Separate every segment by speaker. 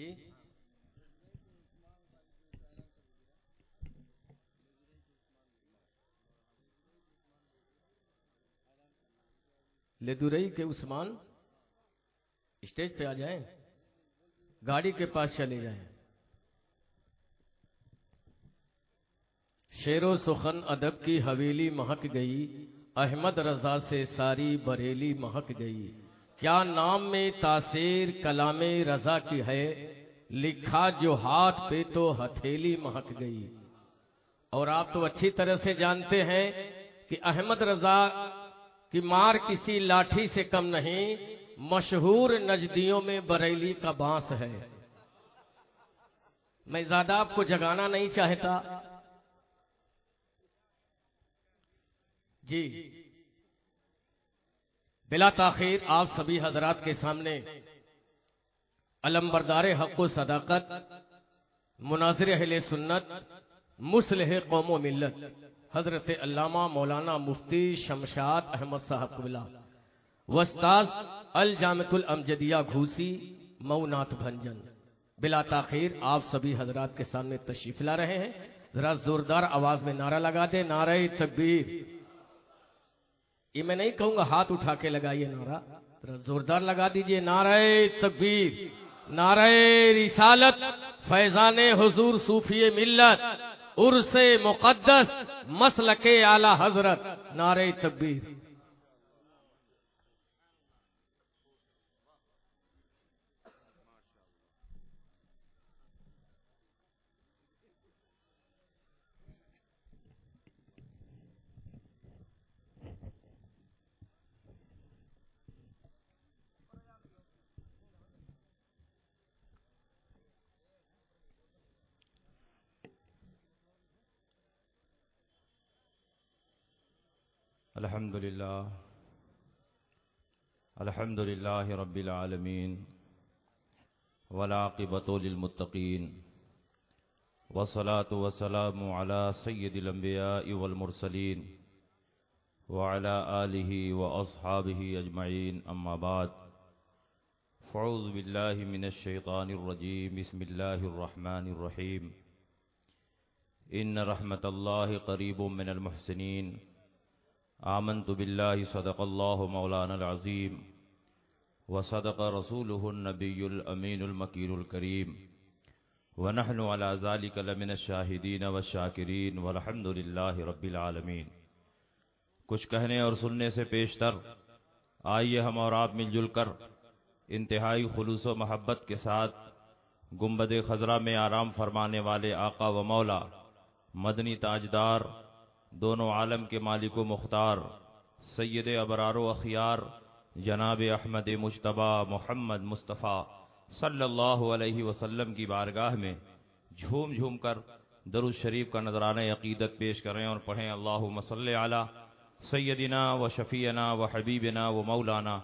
Speaker 1: جی لدورئی کے عثمان اسٹیج پہ آ جائیں، گاڑی کے پاس چلے جائیں. شعر و سخن ادب کی حویلی مہک گئی، احمد رضا سے ساری بریلی مہک گئی. کیا نام میں تاثیر کلام رضا کی ہے، لکھا جو ہاتھ پہ تو ہتھیلی مہک گئی. اور آپ تو اچھی طرح سے جانتے ہیں کہ احمد رضا کی مار کسی لاٹھی سے کم نہیں، مشہور نجدیوں میں بریلی کا بانس ہے. میں زیادہ آپ کو جگانا نہیں چاہتا. جی بلا تاخیر آپ سبھی حضرات کے سامنے علمبردار حق و صداقت، مناظر اہل سنت، مصلح قوم و ملت، حضرت علامہ مولانا مفتی شمشاد احمد صاحب قبلہ وستاذ الجامعۃ الامجدیہ گھوسی مئونات بھنجن، بلا تاخیر آپ سبھی حضرات کے سامنے تشریف لا رہے ہیں. ذرا زوردار آواز میں نعرہ لگا دے، نعرہ تکبیر. یہ میں نہیں کہوں گا ہاتھ اٹھا کے لگائیے نعرہ، ذرا زوردار لگا دیجئے. نعرہ تکبیر، نعرہ رسالت، فیضان حضور صوفی ملت، عرس مقدس، مسلک اعلی حضرت. نعرہ تکبیر.
Speaker 2: الحمد للہ رب العالمین والعاقبۃ للمتقین والصلاة والسلام علی سید الانبیاء والمرسلین وعلی آلہ واصحابہ اجمعین. اما بعد فاعوذ باللہ من الشیطان الرجیم. بسم اللہ الرحمن الرحیم. ان رحمت اللہ قریب من المحسنین. آمنت باللہ صدق اللہ مولانا العظیم وصدق رسولہ النبی الامین المکین الکریم ونحن علی ذلک لمن الشاہدین والشاکرین والحمد للہ رب العالمین. کچھ کہنے اور سننے سے پیشتر آئیے ہم اور آپ مل جل کر انتہائی خلوص و محبت کے ساتھ گنبد خضرا میں آرام فرمانے والے آقا و مولا مدنی تاجدار، دونوں عالم کے مالک و مختار، سید ابرار و اخیار جناب احمد مجتبی محمد مصطفیٰ صلی اللہ علیہ وسلم کی بارگاہ میں جھوم جھوم کر درود شریف کا نذرانہ عقیدت پیش کریں اور پڑھیں. اللہم صلی علی سیدنا و شفیعنا و حبیبنا و مولانا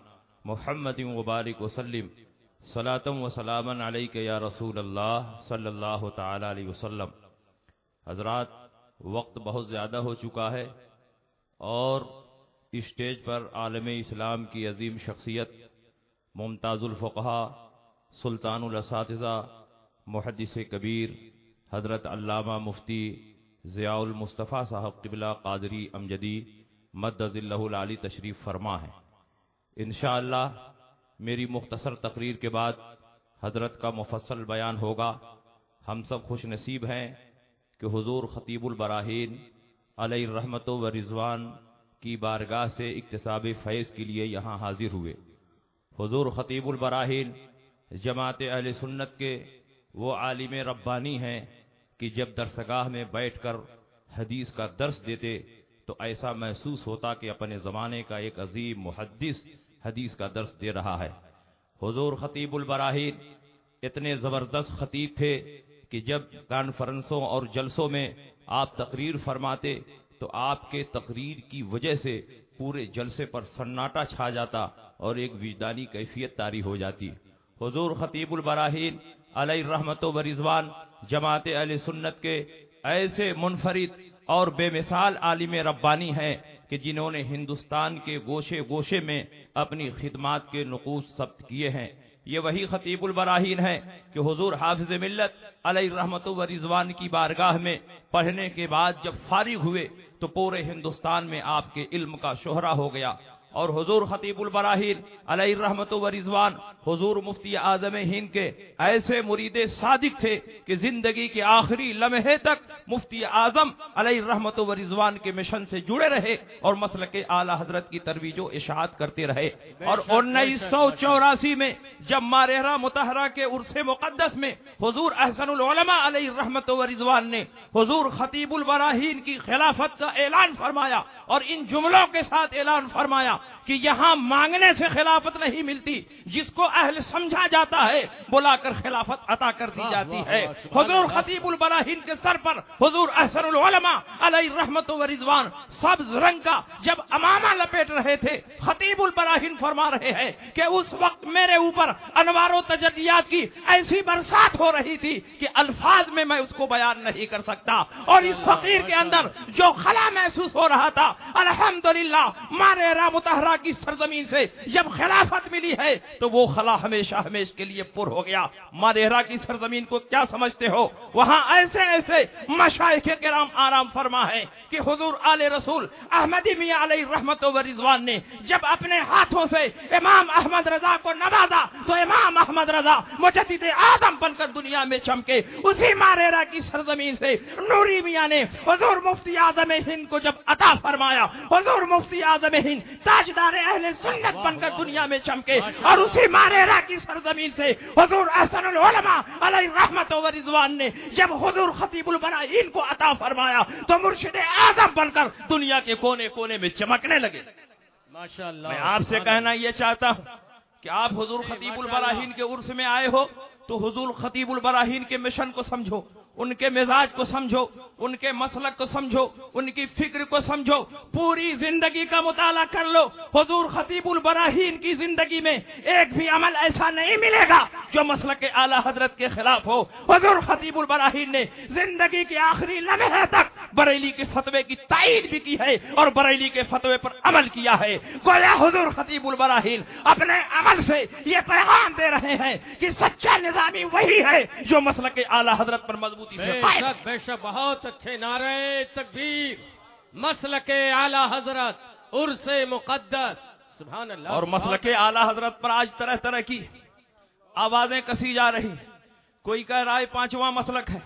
Speaker 2: محمد و بارک وسلم صلاۃ و سلاما علیک یا رسول اللہ صلی اللہ تعالی علیہ وسلم. حضرات، وقت بہت زیادہ ہو چکا ہے اور اسٹیج پر عالم اسلام کی عظیم شخصیت، ممتاز الفقہا، سلطان الاساتذہ، محدث کبیر حضرت علامہ مفتی ضیاء المصطفیٰ صاحب قبلہ قادری امجدی مد ظلہ العالی تشریف فرما ہے. انشاءاللہ میری مختصر تقریر کے بعد حضرت کا مفصل بیان ہوگا. ہم سب خوش نصیب ہیں کہ حضور خطیب البراہین علیہ الرحمت و رضوان کی بارگاہ سے اکتساب فیض کے لیے یہاں حاضر ہوئے. حضور خطیب البراہین جماعت اہل سنت کے وہ عالم ربانی ہیں کہ جب درسگاہ میں بیٹھ کر حدیث کا درس دیتے تو ایسا محسوس ہوتا کہ اپنے زمانے کا ایک عظیم محدث حدیث کا درس دے رہا ہے. حضور خطیب البراہین اتنے زبردست خطیب تھے کہ جب کانفرنسوں اور جلسوں میں آپ تقریر فرماتے تو آپ کے تقریر کی وجہ سے پورے جلسے پر سناٹا چھا جاتا اور ایک وجدانی کیفیت طاری ہو جاتی. حضور خطیب البراہین علیہ الرحمت و رضوان جماعت اہل سنت کے ایسے منفرد اور بے مثال عالم ربانی ہیں کہ جنہوں نے ہندوستان کے گوشے گوشے میں اپنی خدمات کے نقوش ثبت کیے ہیں. یہ وہی خطیب البراہین ہے کہ حضور حافظ ملت علیہ رحمت و رضوان کی بارگاہ میں پڑھنے کے بعد جب فارغ ہوئے تو پورے ہندوستان میں آپ کے علم کا شہرہ ہو گیا. اور حضور خطیب البراہین علیہ رحمت و رضوان حضور مفتی اعظم ہند کے ایسے مرید صادق تھے کہ زندگی کے آخری لمحے تک مفتی اعظم علیہ رحمت و رضوان کے مشن سے جڑے رہے اور مسلک اعلی حضرت کی ترویج و اشاعت کرتے رہے. اور 1984 میں جب مارہرہ مطہرہ کے عرس مقدس میں حضور احسن العلماء علیہ رحمت و رضوان نے حضور خطیب البراہین کی خلافت کا اعلان فرمایا اور ان جملوں کے ساتھ اعلان فرمایا کہ یہاں مانگنے سے خلافت نہیں ملتی، جس کو اہل سمجھا جاتا ہے بلا کر خلافت عطا کر دی جاتی ہے. حضور خطیب البراہین کے سر پر حضور احسن العلماء علیہ رحمت و رضوان سبز رنگ کا جب امامہ لپیٹ رہے تھے، خطیب البراہین فرما رہے ہیں کہ اس وقت میرے اوپر انوار و تجلیات کی ایسی برسات ہو رہی تھی کہ الفاظ میں میں اس کو بیان نہیں کر سکتا. اور اس فقیر کے اندر جو خلا محسوس ہو رہا تھا، الحمدللہ مارہرہ مطہرہ کی سرزمین سے جب خلافت ملی ہے تو وہ خلا ہمیشہ ہمیشہ کے لیے پر ہو گیا. مارہرہ کی سرزمین کو کیا سمجھتے ہو؟ وہاں ایسے ایسے مشائخ کرام آرام فرما ہے کہ حضور آل رسول احمدی میاں علیہ رحمت و رضوان نے جب اپنے ہاتھوں سے امام احمد رضا کو نوازا تو امام احمد رضا مجدد اعظم بن کر دنیا میں چمکے. اسی مارہرہ کی سرزمین سے نوری میاں نے حضور مفتی اعظم ہند کو جب عطا فرمایا، حضور مفتی اعظم ہند تاجدار اہل سنت بن کر دنیا میں چمکے. اور اسی مارہرہ کی سرزمین سے حضور احسن العلماء علیہ رحمت و رضوان نے جب حضور خطیب البراہین کو عطا فرمایا تو مرشد اعظم بن کر دنیا کے کونے کونے میں چمکنے لگے.
Speaker 1: ماشاءاللہ.
Speaker 2: میں آپ سے کہنا یہ چاہتا ہوں کہ آپ حضور خطیب البراہین کے عرس میں آئے ہو تو حضور خطیب البراہین کے مشن کو سمجھو، ان کے مزاج کو سمجھو، ان کے مسلک کو سمجھو، ان کی فکر کو سمجھو، پوری زندگی کا مطالعہ کر لو. حضور خطیب البراہین کی زندگی میں ایک بھی عمل ایسا نہیں ملے گا جو مسلک اعلی حضرت کے خلاف ہو. حضور خطیب البراہین نے زندگی کے آخری لمحے تک بریلی کے فتوے کی تائید بھی کی ہے اور بریلی کے فتوے پر عمل کیا ہے. گویا حضور خطیب البراہین اپنے عمل سے یہ پیغام دے رہے ہیں کہ سچا نظامی وہی ہے جو مسلک اعلی حضرت پر مضبوط.
Speaker 1: بے شک بہت اچھے نعرے تکبیر، مسلک اعلی حضرت، عرس مقدس، سبحان اللہ.
Speaker 2: اور مسلک اعلی حضرت پر آج طرح طرح کی آوازیں کسی جا رہی. کوئی کہہ رہا ہے پانچواں مسلک ہے،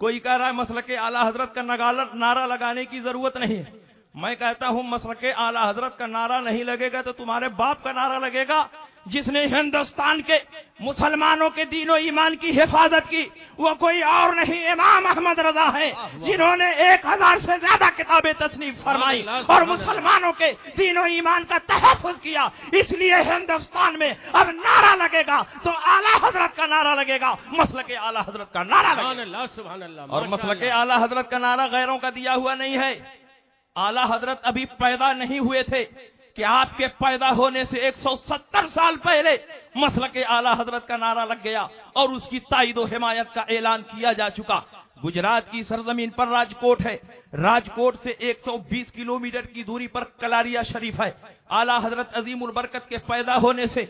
Speaker 2: کوئی کہہ رہا ہے مسلک اعلی حضرت کا نعرہ لگانے کی ضرورت نہیں ہے. میں کہتا ہوں مسلک اعلی حضرت کا نعرہ نہیں لگے گا تو تمہارے باپ کا نعرہ لگے گا جس نے ہندوستان کے مسلمانوں کے دین و ایمان کی حفاظت کی. وہ کوئی اور نہیں امام احمد رضا ہیں جنہوں نے 1000 سے زیادہ کتابیں تصنیف فرمائی اور مسلمانوں کے دین و ایمان کا تحفظ کیا. اس لیے ہندوستان میں اب نعرہ لگے گا تو اعلی حضرت کا نعرہ لگے گا، مسلک اعلی حضرت کا نعرہ لگے گا.
Speaker 1: سبحان اللہ.
Speaker 2: اور مسلک اعلی حضرت کا نعرہ غیروں کا دیا ہوا نہیں ہے. اعلی حضرت ابھی پیدا نہیں ہوئے تھے کہ آپ کے پیدا ہونے سے 170 سال پہلے مسلک اعلی حضرت کا نعرہ لگ گیا اور اس کی تائید و حمایت کا اعلان کیا جا چکا. گجرات کی سرزمین پر راجکوٹ ہے، راجکوٹ سے 120 کلومیٹر کی دوری پر کلاریا شریف ہے. اعلی حضرت عظیم البرکت کے پیدا ہونے سے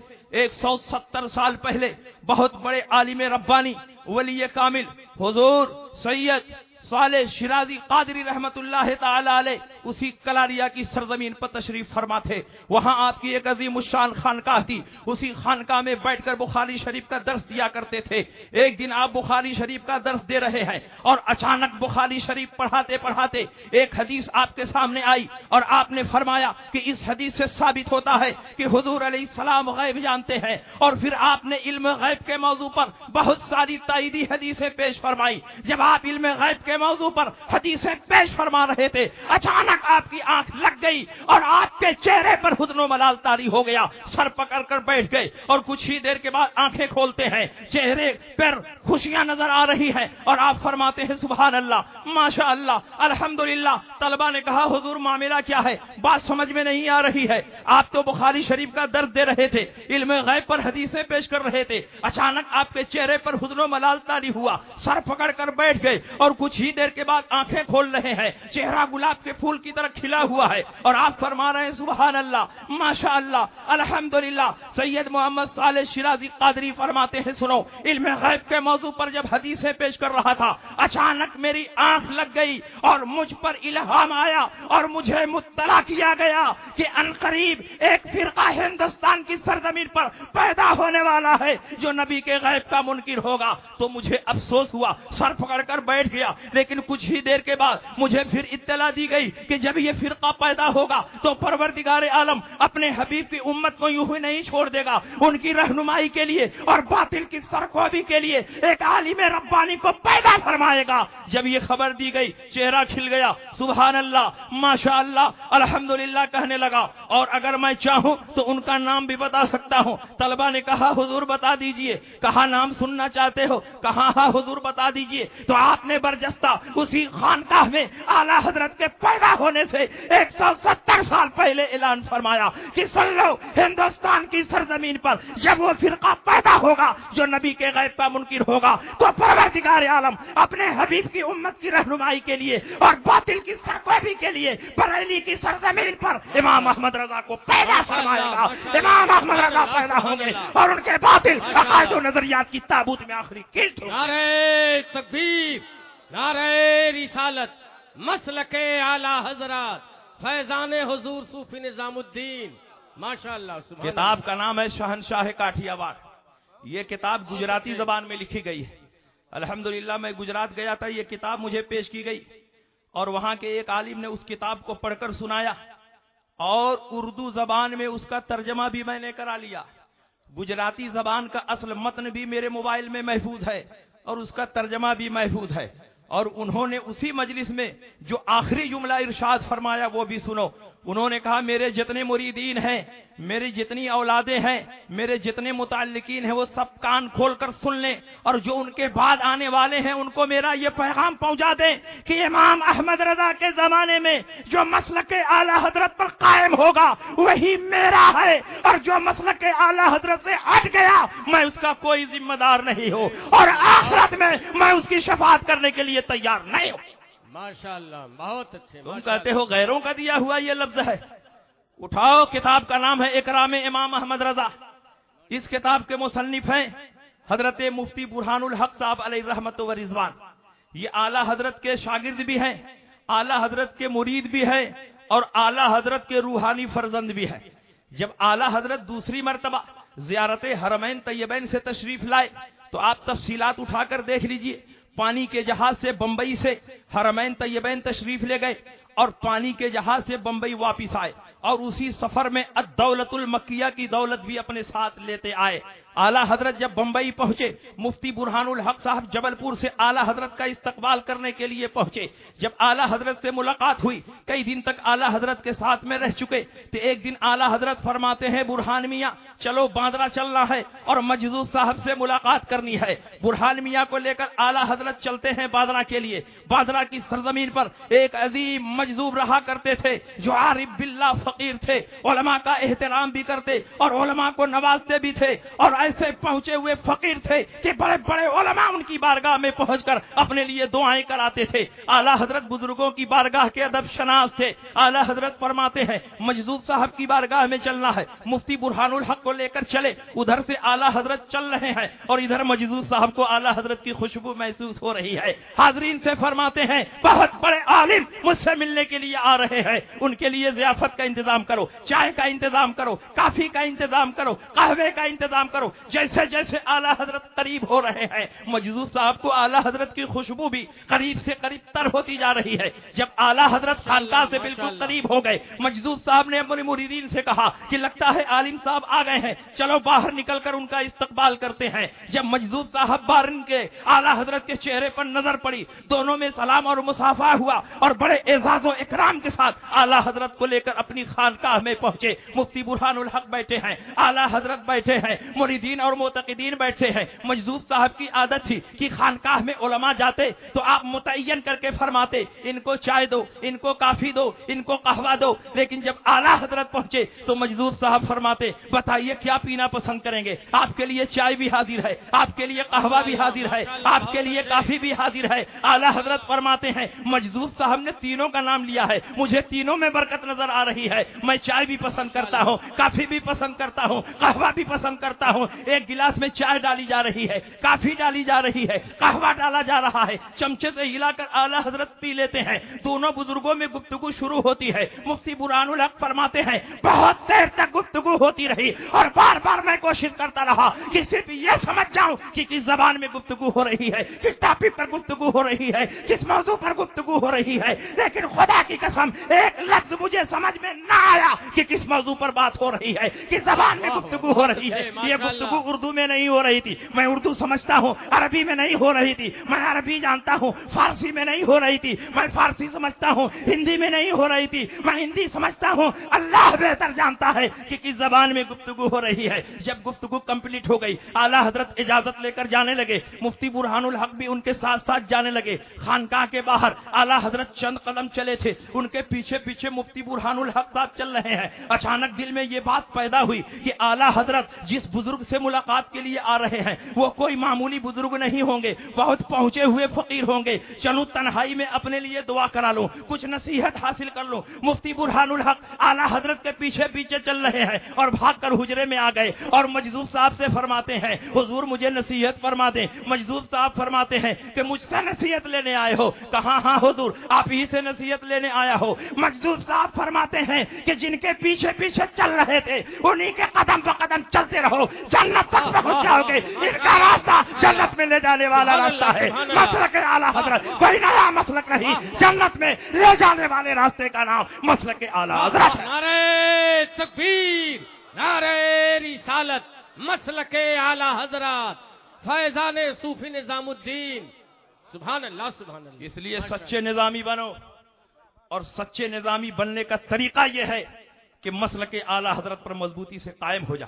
Speaker 2: 170 سال پہلے بہت بڑے عالم ربانی ولی کامل حضور سید صالح شیرازی قادری رحمت اللہ تعالی علیہ اسی کلاریا کی سرزمین پر تشریف فرما تھے. وہاں آپ کی ایک عظیم الشان خانقاہ تھی. اسی خانقاہ میں بیٹھ کر بخاری شریف کا درس دیا کرتے تھے. ایک دن آپ بخاری شریف کا درس دے رہے ہیں اور اچانک بخاری شریف پڑھاتے پڑھاتے ایک حدیث آپ کے سامنے آئی اور آپ نے فرمایا کہ اس حدیث سے ثابت ہوتا ہے کہ حضور علیہ السلام غیب جانتے ہیں. اور پھر آپ نے علم غیب کے موضوع پر بہت ساری تائیدی حدیثیں پیش فرمائی. جب آپ علم غیب کے موضوع پر حدیثیں پیش فرما رہے تھے اچانک آپ کی آنکھ لگ گئی اور آپ کے چہرے پر حزن و ملال طاری ہو گیا. سر پکڑ کر بیٹھ گئے اور کچھ ہی دیر کے بعد آنکھیں کھولتے ہیں، چہرے پر خوشیاں نظر آ رہی ہیں اور آپ فرماتے ہیں سبحان اللہ ماشاء اللہ الحمدللہ. طلبہ نے کہا حضور معاملہ کیا ہے؟ بات سمجھ میں نہیں آ رہی ہے. آپ تو بخاری شریف کا درس دے رہے تھے، علم غیب پر حدیثیں پیش کر رہے تھے، اچانک آپ کے چہرے
Speaker 3: چہرے پر حزن و ملال طاری ہوا، سر پکڑ کر بیٹھ گئے اور کچھ ہی دیر کے بعد آنکھیں کھول رہے ہیں، چہرہ گلاب کے پھول کی طرح کھلا ہوا ہے اور آپ فرما رہے ہیں سبحان اللہ، ماشاء اللہ، الحمدللہ۔ سید محمد صالح شیرازی قادری فرماتے ہیں سنو، علم غیب کے موضوع پر جب حدیثیں پیش کر رہا تھا، اچانک میری آنکھ لگ گئی اور مجھ پر الہام آیا اور مجھے مطلع کیا گیا کہ عنقریب ایک فرقہ ہندوستان کی سرزمین پر پیدا ہونے والا ہے جو نبی کے غیب کا منکر ہوگا۔ تو مجھے افسوس ہوا، سر پکڑ کر بیٹھ گیا، لیکن کچھ ہی دیر کے بعد مجھے پھر اطلاع دی گئی کہ جب یہ فرقہ پیدا ہوگا تو پروردگار عالم اپنے حبیب کی امت کو یوں ہی نہیں چھوڑ دے گا، ان کی رہنمائی کے لیے اور باطل کی سرکوبی کے لیے ایک عالم ربانی کو پیدا فرمائے گا۔ جب یہ خبر دی گئی چہرہ کھل گیا، سبحان اللہ، ماشاء اللہ، الحمدللہ کہنے لگا، اور اگر میں چاہوں تو ان کا نام بھی بتا سکتا ہوں۔ طلبہ نے کہا حضور بتا دیجئے، کہا نام سننا چاہتے ہو؟ کہا ہاں حضور بتا دیجئے۔ تو آپ نے برجستہ اسی خانقاہ میں اعلیٰ حضرت کے پیدا ہونے سے 170 سال پہلے اعلان فرمایا کہ سن لو، ہندوستان کی سرزمین پر جب وہ فرقہ پیدا ہوگا جو نبی کے غیب کا منکر ہوگا تو پروردگار عالم اپنے حبیب کی امت کی رہنمائی کے لیے اور باطل کی سرکوبی کے لیے بریلی کی سرزمین پر امام احمد رضا کو پیدا فرمائے گا۔ امام احمد رضا پیدا ہوں گے اور ان کے باطل عقائد و نظریات کی تابوت میں آخری کلٹ ہوگی۔
Speaker 1: نعرہ تکبیر، نعرہ رسالت، مسلک اعلی حضرات فیضان حضور صوفی نظام الدین، ماشاءاللہ سبحان
Speaker 3: کتاب کا نام ہے شہنشاہ کاٹھی آباد۔ یہ کتاب گجراتی زبان میں لکھی گئی ہے۔ الحمدللہ میں گجرات گیا تھا، یہ کتاب مجھے پیش کی گئی اور وہاں کے ایک عالم نے اس کتاب کو پڑھ کر سنایا اور اردو زبان میں اس کا ترجمہ بھی میں نے کرا لیا۔ گجراتی زبان کا اصل متن بھی میرے موبائل میں محفوظ ہے اور اس کا ترجمہ بھی محفوظ ہے، اور انہوں نے اسی مجلس میں جو آخری جملہ ارشاد فرمایا وہ بھی سنو۔ انہوں نے کہا میرے جتنے مریدین ہیں، میری جتنی اولادیں ہیں، میرے جتنے متعلقین ہیں، وہ سب کان کھول کر سن لیں، اور جو ان کے بعد آنے والے ہیں ان کو میرا یہ پیغام پہنچا دیں کہ امام احمد رضا کے زمانے میں جو مسلک اعلی حضرت پر قائم ہوگا وہی میرا ہے، اور جو مسلک اعلی حضرت سے ہٹ گیا میں اس کا کوئی ذمہ دار نہیں ہوں، اور آخرت میں اس کی شفاعت کرنے کے لیے تیار نہیں ہوں۔
Speaker 1: ماشاءاللہ، بہت اچھے۔
Speaker 3: تم کہتے ہو غیروں کا دیا ہوا یہ لفظ ہے، اٹھاؤ، کتاب کا نام ہے اکرام امام احمد رضا۔ اس کتاب کے مصنف ہیں حضرت مفتی برہان الحق صاحب علیہ رحمت و رضوان۔ یہ اعلیٰ حضرت کے شاگرد بھی ہیں، اعلیٰ حضرت کے مرید بھی ہیں، اور اعلیٰ حضرت کے روحانی فرزند بھی ہیں۔ جب اعلیٰ حضرت دوسری مرتبہ زیارت حرمین طیبین سے تشریف لائے تو آپ تفصیلات اٹھا کر دیکھ لیجئے۔ پانی کے جہاز سے بمبئی سے حرمین طیبین تشریف لے گئے اور پانی کے جہاز سے بمبئی واپس آئے، اور اسی سفر میں الدولت المکیہ کی دولت بھی اپنے ساتھ لیتے آئے۔ اعلیٰ حضرت جب بمبئی پہنچے، مفتی برہان الحق صاحب جبل پور سے اعلیٰ حضرت کا استقبال کرنے کے لیے پہنچے۔ جب اعلیٰ حضرت سے ملاقات ہوئی، کئی دن تک اعلیٰ حضرت کے ساتھ میں رہ چکے، تو ایک دن اعلیٰ حضرت فرماتے ہیں برہان میاں چلو باندرا چلنا ہے اور مجذوب صاحب سے ملاقات کرنی ہے۔ برہان میاں کو لے کر اعلیٰ حضرت چلتے ہیں باندرا کے لیے۔ باندرا کی سرزمین پر ایک عظیم مجذوب رہا کرتے تھے جو عارف باللہ فقیر تھے، علماء کا احترام بھی کرتے اور علماء کو نوازتے بھی تھے، اور ایسے پہنچے ہوئے فقیر تھے کہ بڑے بڑے علماء ان کی بارگاہ میں پہنچ کر اپنے لیے دعائیں کراتے تھے۔ اعلیٰ حضرت بزرگوں کی بارگاہ کے ادب شناس تھے۔ اعلیٰ حضرت فرماتے ہیں مجذوب صاحب کی بارگاہ میں چلنا ہے، مفتی برہان الحق کو لے کر چلے۔ ادھر سے اعلیٰ حضرت چل رہے ہیں اور ادھر مجذوب صاحب کو اعلیٰ حضرت کی خوشبو محسوس ہو رہی ہے۔ حاضرین سے فرماتے ہیں بہت بڑے عالم مجھ سے ملنے کے لیے آ رہے ہیں، ان کے لیے ضیافت کا انتظام کرو، چائے کا انتظام کرو، کافی کا انتظام کرو، قہوے کا انتظام کرو۔ جیسے جیسے اعلیٰ حضرت قریب ہو رہے ہیں، مجذوب صاحب کو اعلیٰ حضرت کی خوشبو بھی قریب سے قریب تر ہوتی جا رہی ہے۔ جب اعلیٰ حضرت خانقاہ سے بالکل قریب ہو گئے، مجذوب صاحب نے اپنے مریدین سے کہا کہ لگتا ہے عالم صاحب آ گئے ہیں، چلو باہر نکل کر ان کا استقبال کرتے ہیں۔ جب مجذوب صاحب باہر کے اعلیٰ حضرت کے چہرے پر نظر پڑی، دونوں میں سلام اور مصافحہ ہوا اور بڑے اعزاز و اکرام کے ساتھ اعلیٰ حضرت کو لے کر اپنی خانقاہ میں پہنچے۔ مفتی برہان الحق بیٹھے ہیں، اعلیٰ حضرت بیٹھے ہیں، مرید مرشدین اور معتقدین بیٹھے ہیں. مجذوب صاحب کی عادت تھی کہ خانقاہ میں علماء جاتے تو آپ متعین کر کے فرماتے ان کو چائے دو, ان کو کافی دو, ان کو قہوہ دو. لیکن جب اعلیٰ حضرت پہنچے تو مجذوب صاحب فرماتے بتائیے کیا پینا پسند کریں گے؟ آپ کے لیے چائے بھی حاضر ہے, آپ کے لیے قہوہ بھی حاضر ہے, آپ کے لیے کافی بھی حاضر ہے. اعلیٰ حضرت فرماتے ہیں مجذوب صاحب نے تینوں کا نام لیا ہے, مجھے تینوں میں برکت نظر آ رہی ہے. میں چائے بھی پسند کرتا ہوں, کافی بھی پسند کرتا ہوں, قہوہ بھی پسند کرتا ہوں. ایک گلاس میں چائے ڈالی جا رہی ہے, کافی ڈالی جا رہی ہے, قہوہ ڈالا جا رہا ہے, چمچے سے ہلا کر اعلیٰ حضرت پی لیتے ہیں. دونوں بزرگوں میں گفتگو شروع ہوتی ہے. مفتی برہان الحق فرماتے ہیں بہت دیر تک گفتگو ہوتی رہی اور بار بار میں کوشش کرتا رہا کہ صرف یہ سمجھ جاؤں کہ کس زبان میں گفتگو ہو رہی ہے, کس ٹاپک پر گفتگو ہو رہی ہے, کس موضوع پر گفتگو ہو رہی ہے. لیکن خدا کی قسم ایک لفظ مجھے سمجھ میں نہ آیا کہ کس موضوع پر بات ہو رہی ہے, کس زبان میں گفتگو ہو رہی ہے. یہ گفتگو اردو میں نہیں ہو رہی تھی, میں اردو سمجھتا ہوں, عربی میں نہیں ہو رہی تھی, میں عربی جانتا ہوں, فارسی میں نہیں ہو رہی تھی, میں فارسی سمجھتا ہوں, ہندی میں نہیں ہو رہی تھی, میں ہندی سمجھتا ہوں. اللہ بہتر جانتا ہے کہ کس زبان میں گفتگو ہو رہی ہے. جب گفتگو کمپلیٹ ہو گئی اعلیٰ حضرت اجازت لے کر جانے لگے. مفتی برہان الحق بھی ان کے ساتھ ساتھ جانے لگے. خانقاہ کے باہر اعلیٰ حضرت چند قدم چلے تھے, ان کے پیچھے پیچھے مفتی برہان الحق صاحب چل رہے ہیں. اچانک دل میں یہ بات پیدا ہوئی کہ اعلیٰ حضرت جس بزرگ سے ملاقات کے لیے آ رہے ہیں وہ کوئی معمولی بزرگ نہیں ہوں گے, بہت پہنچے ہوئے فقیر ہوں گے. چلوں تنہائی میں اپنے لیے دعا کرا لوں, کچھ نصیحت حاصل کر لوں. مفتی برہان الحق اعلیٰ حضرت کے پیچھے پیچھے چل رہے ہیں اور بھاگ کر حجرے میں آ گئے اور مجذوب صاحب سے فرماتے ہیں حضور مجھے نصیحت فرما دیں. مجذوب صاحب فرماتے ہیں کہ مجھ سے نصیحت لینے آئے ہو؟ کہاں ہاں حضور آپ ہی سے نصیحت لینے آیا ہو. مجذوب صاحب فرماتے ہیں کہ جن کے پیچھے پیچھے چل رہے تھے انہی کے قدم پر قدم چلتے رہو, جنت تک پہنچ جاؤ گے. ان کا راستہ جنت میں لے جانے والا راستہ ہے. مسلک اعلیٰ حضرت کوئی نیا مسلک نہیں, جنت میں لے جانے والے راستے کا نام مسلک اعلیٰ حضرت.
Speaker 1: نعرہ تکبیر, نعرہ رسالت, مسلک اعلیٰ حضرات, فیضان صوفی نظام الدین. سبحان اللہ سبحان اللہ.
Speaker 3: اس لیے سچے نظامی بنو, اور سچے نظامی بننے کا طریقہ یہ ہے کہ مسلک اعلیٰ حضرت پر مضبوطی سے قائم ہو جا.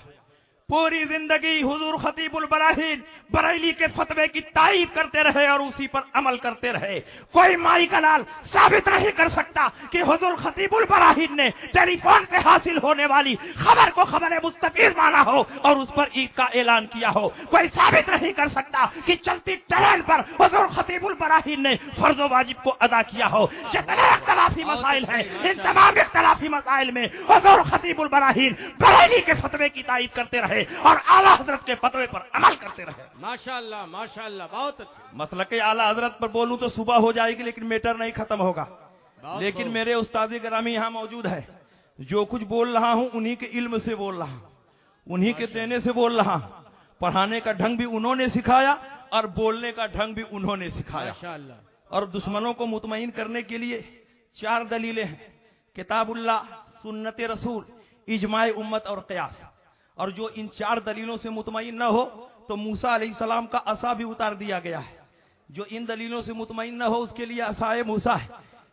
Speaker 3: پوری زندگی حضور خطیب البراہین بریلی کے فتوے کی تائید کرتے رہے اور اسی پر عمل کرتے رہے. کوئی مائی کا لال ثابت نہیں کر سکتا کہ حضور خطیب البراہین نے ٹیلی فون سے حاصل ہونے والی خبر کو خبر مستفیض مانا ہو اور اس پر عید کا اعلان کیا ہو. کوئی ثابت نہیں کر سکتا کہ چلتی ٹرین پر حضور خطیب البراہین نے فرض و واجب کو ادا کیا ہو. جتنے اختلافی مسائل ہیں ان تمام اختلافی مسائل میں حضور خطیب البراہین بریلی کے فتوے کی تائید کرتے رہے اور اعلیٰ حضرت کے فتوے پر عمل کرتے رہے.
Speaker 1: ماشاءاللہ ماشاءاللہ, بہت اچھا.
Speaker 3: مسلک اعلیٰ حضرت پر بولوں تو صبح ہو جائے گی لیکن میٹر نہیں ختم ہوگا. لیکن میرے استاد گرامی یہاں موجود ہے, جو کچھ بول رہا ہوں انہی کے علم سے بول رہا ہوں, انہی کے دینے سے بول رہا ہوں. پڑھانے کا ڈھنگ بھی انہوں نے سکھایا اور بولنے کا ڈھنگ بھی انہوں نے سکھایا. اور دشمنوں کو مطمئن کرنے کے لیے 4 دلیلیں ہیں: کتاب اللہ, سنت رسول, اجماع امت اور قیاس. اور جو ان 4 دلیلوں سے مطمئن نہ ہو تو موسیٰ علیہ السلام کا عصا بھی اتار دیا گیا ہے. جو ان دلیلوں سے مطمئن نہ ہو اس کے لیے عصائے موسیٰ ہے.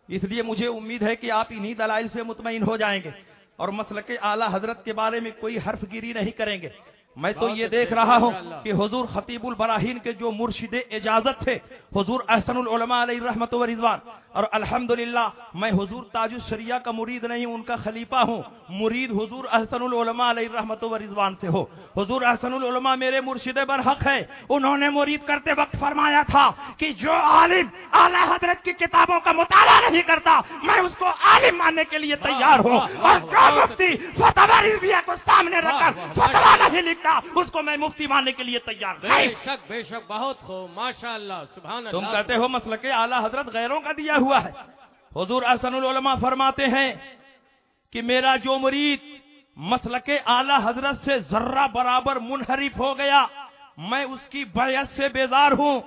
Speaker 3: اس لیے مجھے امید ہے کہ آپ انہی دلائل سے مطمئن ہو جائیں گے اور مسلک اعلیٰ حضرت کے بارے میں کوئی حرف گیری نہیں کریں گے. میں تو یہ دیکھ رہا ہوں کہ حضور خطیب البراہین کے جو مرشد اجازت تھے حضور احسن العلماء علیہ رحمت و رضوان, اور الحمدللہ میں حضور تاج الشریعہ کا مرید نہیں ان کا خلیفہ ہوں, مرید حضور احسن العلماء علیہ رحمت و رضوان سے ہو. حضور احسن العلماء میرے مرشد برحق ہے. انہوں نے مرید کرتے وقت فرمایا تھا کہ جو عالم اعلیٰ حضرت کی کتابوں کا مطالعہ نہیں کرتا میں اس کو عالم ماننے کے لیے تیار ہوں, اور جو مفتی فتویٰ رضویہ کو سامنے رکھ کر فتویٰ نہیں لکھتا اس کو میں مفتی ماننے کے لیے تیار ہوں.
Speaker 1: بے شک بے شک, بہت خوب, ماشاءاللہ سبحان اللہ.
Speaker 3: تم کہتے ہو مسلک اعلیٰ حضرت غیروں کا دیا ہوا ہے. حضور احسن العلماء فرماتے ہیں کہ میرا جو مرید مسلک اعلیٰ حضرت سے ذرہ برابر منحرف ہو گیا میں اس کی بیعت سے بیزار ہوں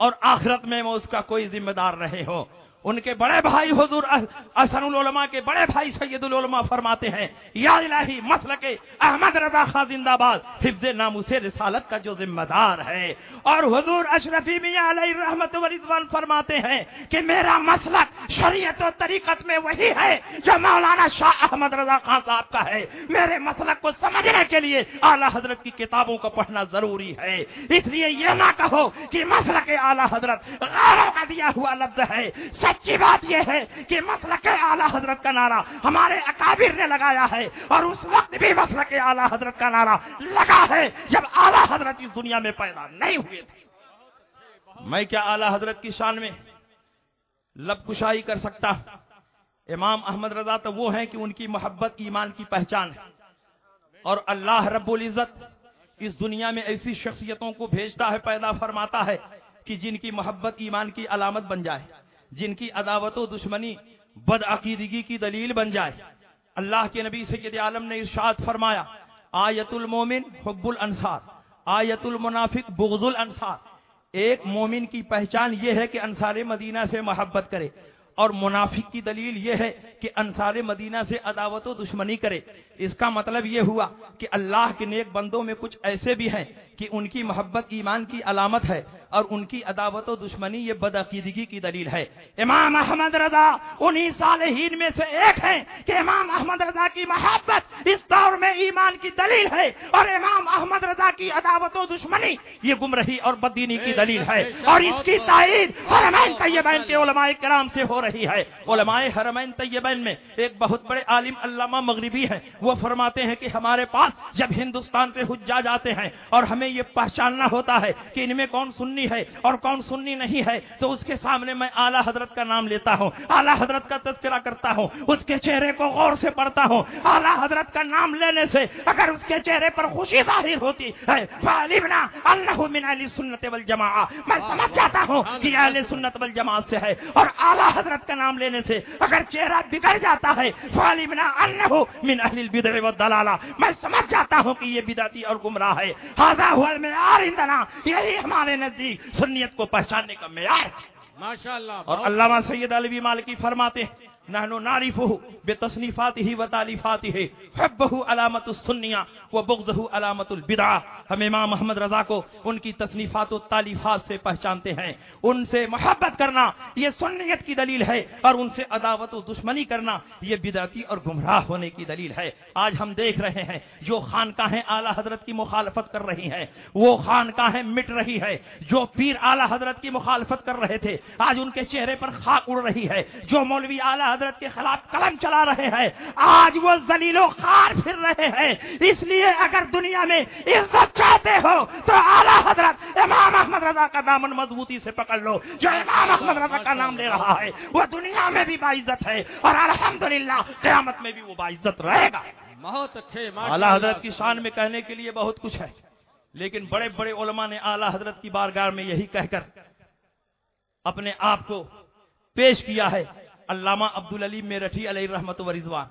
Speaker 3: اور آخرت میں اس کا کوئی ذمہ دار رہے ہوں. ان کے بڑے بھائی حضور احسن العلماء کے بڑے بھائی سید العلماء فرماتے ہیں یا الہی مسلک احمد رضا خان زندہ باد، حفظ ناموس رسالت کا جو ذمہ دار ہے. اور حضور اشرفی میاں علیہ رحمت و رضوان فرماتے ہیں کہ میرا مسلک شریعت و طریقت میں وہی ہے جو مولانا شاہ احمد رضا خان صاحب کا ہے. میرے مسلک کو سمجھنے کے لیے اعلیٰ حضرت کی کتابوں کو پڑھنا ضروری ہے. اس لیے یہ نہ کہو کہ مسلک اعلیٰ حضرت غیروں کا دیا ہوا لفظ ہے. سچی بات یہ ہے کہ مسلک اعلیٰ حضرت کا نعرہ ہمارے اکابر نے لگایا ہے، اور اس وقت بھی مسلک اعلیٰ حضرت کا نعرہ لگا ہے جب اعلیٰ حضرت اس دنیا میں پیدا نہیں ہوئے تھے. میں کیا اعلیٰ حضرت کی شان میں لب کشائی کر سکتا ہوں؟ امام احمد رضا تو وہ ہیں کہ ان کی محبت ایمان کی پہچان ہے، اور اللہ رب العزت اس دنیا میں ایسی شخصیتوں کو بھیجتا ہے، پیدا فرماتا ہے کہ جن کی محبت ایمان کی علامت بن جائے، جن کی عداوت و دشمنی بدعقیدگی کی دلیل بن جائے. اللہ کے نبی سید عالم نے ارشاد فرمایا آیت المومن حب الانصار، آیت المنافق بغض الانصار. ایک مومن کی پہچان یہ ہے کہ انصار مدینہ سے محبت کرے، اور منافق کی دلیل یہ ہے کہ انصار مدینہ سے عداوت و دشمنی کرے. اس کا مطلب یہ ہوا کہ اللہ کے نیک بندوں میں کچھ ایسے بھی ہیں کہ ان کی محبت ایمان کی علامت ہے، اور ان کی عداوت و دشمنی یہ بدعقیدگی کی دلیل ہے. امام احمد رضا انہی صالحین میں سے ایک ہیں کہ امام احمد رضا کی محبت اس دور میں ایمان کی دلیل ہے، اور امام احمد رضا کی عداوت و دشمنی یہ گمراہی اور بددینی کی دلیل ہے. اور اس کی تائید حرمین طیبین کے علماء کرام سے ہو رہی ہے. علماء حرمین طیبین میں ایک بہت بڑے عالم علامہ مغربی ہیں، وہ فرماتے ہیں کہ ہمارے پاس جب ہندوستان سے حجاج آتے ہیں اور ہمیں یہ پہچاننا ہوتا ہے کہ ان میں کون سنی ہے اور کون سنی نہیں ہے، تو اس کے سامنے میں اعلیٰ حضرت کا نام لیتا ہوں، اعلیٰ حضرت کا تذکرہ کرتا ہوں، اس کے چہرے کو غور سے پڑھتا ہوں. اعلیٰ حضرت کا نام لینے سے اگر اس کے چہرے پر خوشی ظاہر ہوتی ہے فعلمنا انہ من اہل سنت والجماعہ، میں سمجھ جاتا ہوں کہ اہل سنت والجماعت سے ہے. اور اعلیٰ حضرت کا نام لینے سے اگر چہرہ بگڑ جاتا ہے فعلمنا انہ من اہل البدع والضلالہ، میں سمجھ جاتا ہوں کہ یہ بدعتی اور گمراہ ہے. ھذا ھو المعیار عندنا، یہی ہمارے نزدیک سنیت کو پہچاننے کا معیار ہے.
Speaker 1: ماشاءاللہ.
Speaker 3: اور علامہ سید علوی مالکی فرماتے ہیں نحن نعرفه بتصنیفاته و تالیفاته حبه علامت السنیہ و بغضه علامت البدعہ. ہم امام محمد رضا کو ان کی تصنیفات و تالیفات سے پہچانتے ہیں. ان سے محبت کرنا یہ سنیت کی دلیل ہے، اور ان سے عداوت و دشمنی کرنا یہ بدعتی اور گمراہ ہونے کی دلیل ہے. آج ہم دیکھ رہے ہیں جو خانقاہیں اعلیٰ حضرت کی مخالفت کر رہی ہیں وہ خانقاہیں مٹ رہی ہے. جو پیر اعلیٰ حضرت کی مخالفت کر رہے تھے آج ان کے چہرے پر خاک اڑ رہی ہے. جو مولوی اعلیٰ حضرت کے خلاف قلم چلا رہے ہیں آج وہ ذلیل و خوار پھر رہے ہیں. اس لیے اگر دنیا میں عزت چاہتے ہو تو اعلیٰ حضرت امام احمد رضا کا دامن مضبوطی سے پکڑ لو. جو امام احمد رضا کا نام لے رہا ہے وہ دنیا میں بھی باعزت ہے، اور الحمدللہ قیامت میں بھی وہ باعزت رہے گا.
Speaker 1: بہت اچھے.
Speaker 3: اعلیٰ حضرت کی شان میں کہنے کے لیے بہت کچھ ہے، لیکن بڑے بڑے علماء نے اعلیٰ حضرت کی بارگاہ میں یہی کہہ کر اپنے آپ کو پیش کیا ہے. علامہ عبدالعلیم میرٹھی علیہ رحمت و رضوان،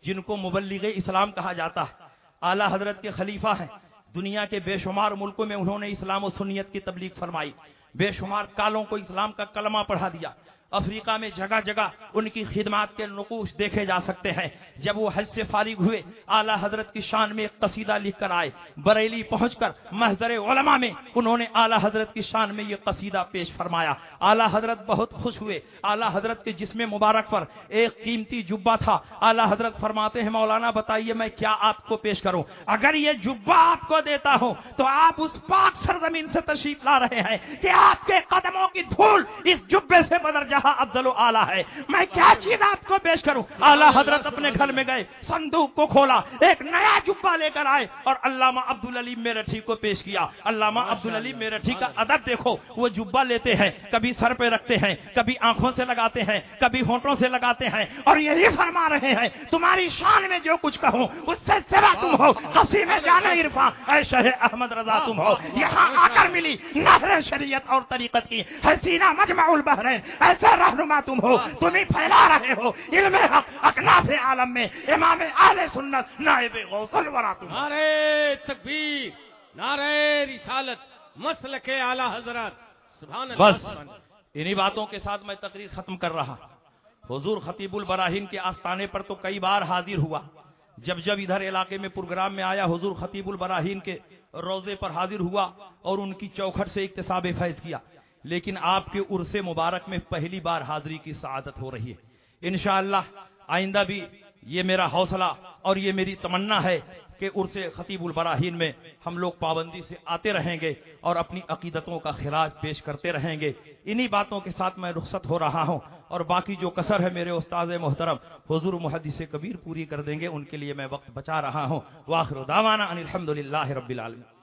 Speaker 3: جن کو مبلغ اسلام کہا جاتا ہے، اعلیٰ حضرت کے خلیفہ ہیں. دنیا کے بے شمار ملکوں میں انہوں نے اسلام و سنیت کی تبلیغ فرمائی، بے شمار کالوں کو اسلام کا کلمہ پڑھا دیا. افریقہ میں جگہ جگہ ان کی خدمات کے نقوش دیکھے جا سکتے ہیں. جب وہ حج سے فارغ ہوئے اعلیٰ حضرت کی شان میں ایک قصیدہ لکھ کر آئے. بریلی پہنچ کر محضر علماء میں انہوں نے اعلیٰ حضرت کی شان میں یہ قصیدہ پیش فرمایا. اعلیٰ حضرت بہت خوش ہوئے. اعلیٰ حضرت کے جسم مبارک پر ایک قیمتی جبہ تھا. اعلیٰ حضرت فرماتے ہیں مولانا بتائیے میں کیا آپ کو پیش کروں؟ اگر یہ جبہ آپ کو دیتا ہوں تو آپ اس پاک سرزمین سے تشریف لا رہے ہیں کہ آپ کے قدموں کی دھول اس جبے سے بدر جہاں افضل و اعلیٰ ہے. میں کیا چیز آپ کو پیش کروں؟ اعلیٰ حضرت اپنے گھر میں گئے، صندوق کو کھولا، ایک نیا جبہ لے کر آئے اور علامہ عبدالعلیم میرٹھی کو پیش کیا. علامہ عبدالعلیم میرٹھی کا ادب دیکھو. وہ جبہ لیتے ہیں، کبھی سر پہ رکھتے ہیں، کبھی آنکھوں سے لگاتے ہیں، کبھی ہونٹوں سے لگاتے ہیں، اور یہی فرما رہے ہیں تمہاری شان میں جو کچھ کہوں اس سے سوا تم ہو قسیم جان عرفاں اے شہ احمد رضا تم ہو. یہاں آ کر ملی نہر شریعت اور طریقت کی حسینہ مجمع البحرین، ایسا رہنما تم ہو. تم ہی پھیلا رہے ہو علم حق اکناف عالم میں، امام اہل سنت نائب غوث الورا تم.
Speaker 1: نعرہ تکبیر، نعرہ رسالت، مسلک اعلیٰ حضرت. سبحان اللہ.
Speaker 3: بس انہی باتوں کے ساتھ میں تقریر ختم کر رہا. حضور خطیب البراہین کے آستانے پر تو کئی بار حاضر ہوا. جب جب ادھر علاقے میں پروگرام میں آیا حضور خطیب البراہین کے روضے پر حاضر ہوا اور ان کی چوکھٹ سے اکتساب فیض کیا. لیکن آپ کے عرس مبارک میں پہلی بار حاضری کی سعادت ہو رہی ہے. انشاءاللہ آئندہ بھی یہ میرا حوصلہ اور یہ میری تمنا ہے کہ عرس خطیب البراہین میں ہم لوگ پابندی سے آتے رہیں گے اور اپنی عقیدتوں کا خراج پیش کرتے رہیں گے. انہی باتوں کے ساتھ میں رخصت ہو رہا ہوں اور باقی جو کسر ہے میرے استاد محترم حضور محدث کبیر پوری کر دیں گے. ان کے لیے میں وقت بچا رہا ہوں. وآخر دعوانا ان الحمدللہ رب العالمین.